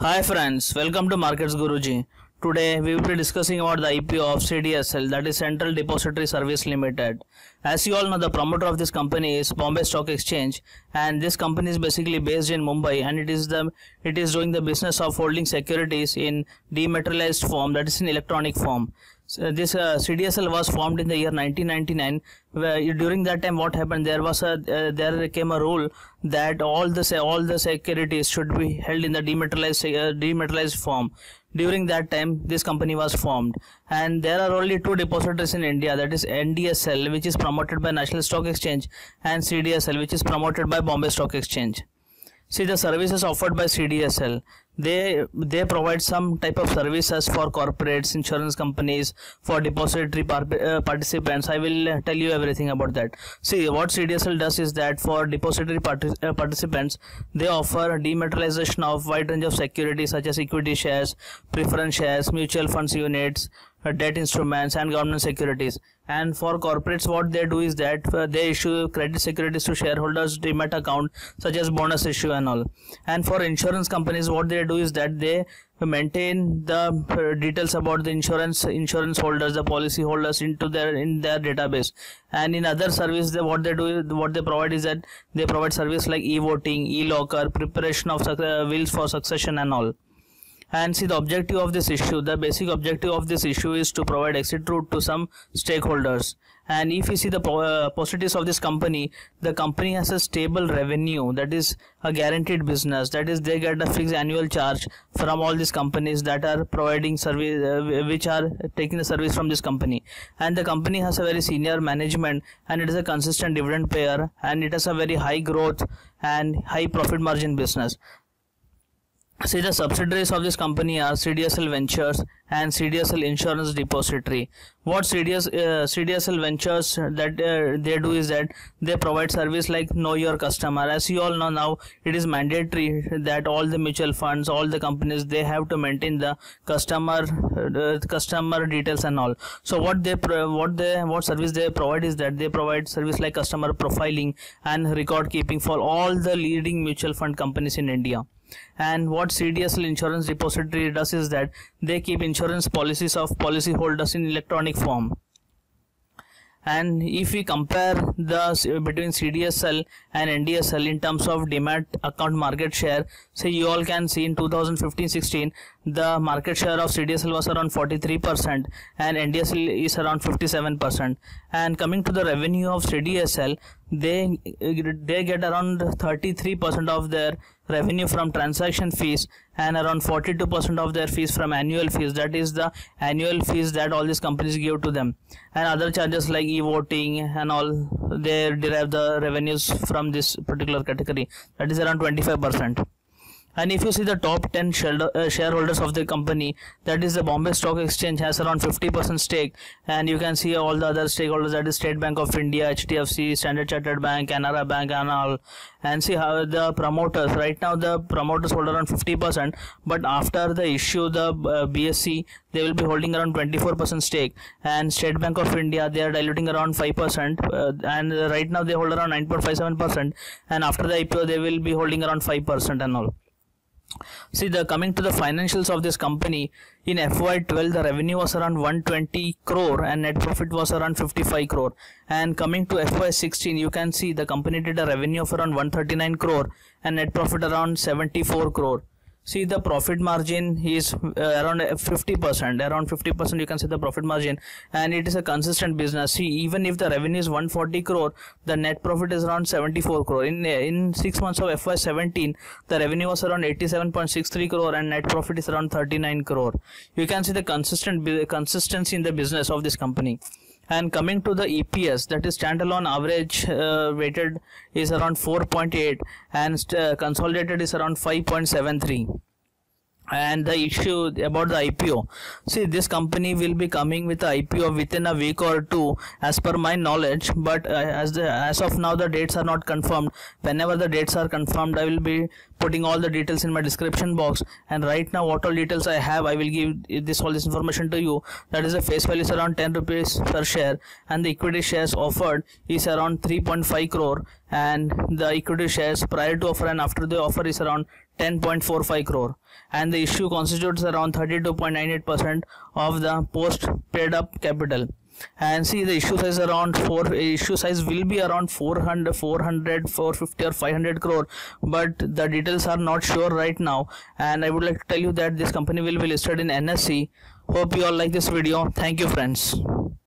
Hi friends, welcome to Markets Guruji. Today we will be discussing about the IPO of CDSL, that is Central Depository Service Limited. As you all know, the promoter of this company is Bombay Stock Exchange, and this company is basically based in Mumbai, and it is doing the business of holding securities in dematerialized form, that is in electronic form. This CDSL was formed in the year 1999. Where during that time, what happened? There came a rule that all the securities should be held in the dematerialized form. During that time, this company was formed, and there are only two depositories in India. That is NDSL, which is promoted by National Stock Exchange, and CDSL, which is promoted by Bombay Stock Exchange. See the services offered by CDSL. They provide some type of services for corporates, insurance companies, for depository participants. I will tell you everything about that. See, what CDSL does is that for depository participants, they offer dematerialization of wide range of securities such as equity shares, preference shares, mutual funds units, debt instruments, and government securities. And for corporates, what they do is that they issue credit securities to shareholders demat account, such as bonus issue and all. And for insurance companies, what they do is that they maintain the details about the insurance holders, the policy holders in their database. And in other service, what they provide is that they provide service like e-voting, e-locker, preparation of wills for succession and all. And see the objective of this issue. The basic objective of this issue is to provide exit route to some stakeholders. And if you see the positives of this company, the company has a stable revenue, that is a guaranteed business. That is, they get a fixed annual charge from all these companies that are providing service, which are taking the service from this company. And the company has a very senior management, and it is a consistent dividend payer, and it has a very high growth and high profit margin business. See, the subsidiaries of this company are CDSL Ventures and CDSL Insurance Depository. What CDSL Ventures that they do is that they provide service like know your customer. As you all know now, it is mandatory that all the mutual funds, all the companies, they have to maintain the customer details and all. So what service they provide is that they provide service like customer profiling and record keeping for all the leading mutual fund companies in India. And what CDSL Insurance Depository does is that they keep insurance policies of policyholders in electronic form. And if we compare between CDSL and NDSL in terms of demat account market share, say you all can see in 2015-16 the market share of CDSL was around 43% and NDSL is around 57%. And coming to the revenue of CDSL, they get around 33% of their revenue from transaction fees and around 42% of their fees from annual fees. That is the annual fees that all these companies give to them, and other charges like e-voting and all, they derive the revenues from this particular category, that is around 25%. And if you see the top 10 shareholders of the company, that is the Bombay Stock Exchange has around 50% stake, and you can see all the other stakeholders, that is State Bank of India, HDFC, Standard Chartered Bank, Canara Bank and all. And see how the promoters, right now the promoters hold around 50%, but after the issue, the BSE, they will be holding around 24% stake, and State Bank of India, they are diluting around 5%, and right now they hold around 9.57%, and after the IPO they will be holding around 5% and all. See, coming to the financials of this company, in FY12 the revenue was around 120 crore and net profit was around 55 crore. And coming to FY16, you can see the company did a revenue of around 139 crore and net profit around 74 crore. See, the profit margin is around 50%. Around 50% you can see the profit margin, and it is a consistent business. See, even if the revenue is 140 crore, the net profit is around 74 crore. In 6 months of FY17, the revenue was around 87.63 crore and net profit is around 39 crore. You can see the consistency in the business of this company. And coming to the EPS, that is standalone average weighted is around 4.8 and consolidated is around 5.73. And the issue about the IPO, see, this company will be coming with the IPO within a week or two as per my knowledge, but as of now the dates are not confirmed. Whenever the dates are confirmed, I will be putting all the details in my description box, and right now what all details I have, I will give all this information to you. That is, the face value is around 10 rupees per share, and the equity shares offered is around 3.5 crore, and the equity shares prior to offer and after the offer is around 10.45 crore, and the issue constitutes around 32.98% of the post paid up capital. And see, the issue size will be around 450 or 500 crore, but the details are not sure right now. And I would like to tell you that this company will be listed in NSE. Hope you all like this video. Thank you, friends.